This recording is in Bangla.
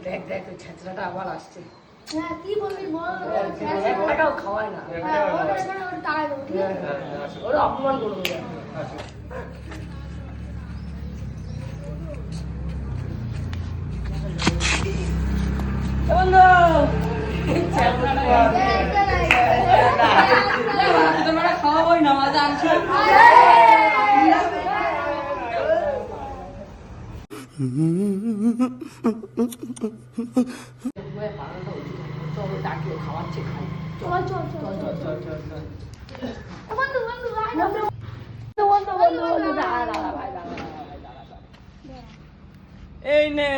দেখ দেখ ওই ছেঁচড়াটা আবার আসছে। হ্যাঁ কি বলবি বল, একটাও খাওয়ায় না। ওরা অপমান করবো। তোমরা খাওয়াবোই না মজা আনছো। খাওয়াচ্ছে খাই। চল চল চল চল চল চল চল। বন্ধু বন্ধু বন্ধু বন্ধু বন্ধু বন্ধু দাঁড়া দাঁড়া ভাই দাঁড়া ভাই দাঁড়া। এই নে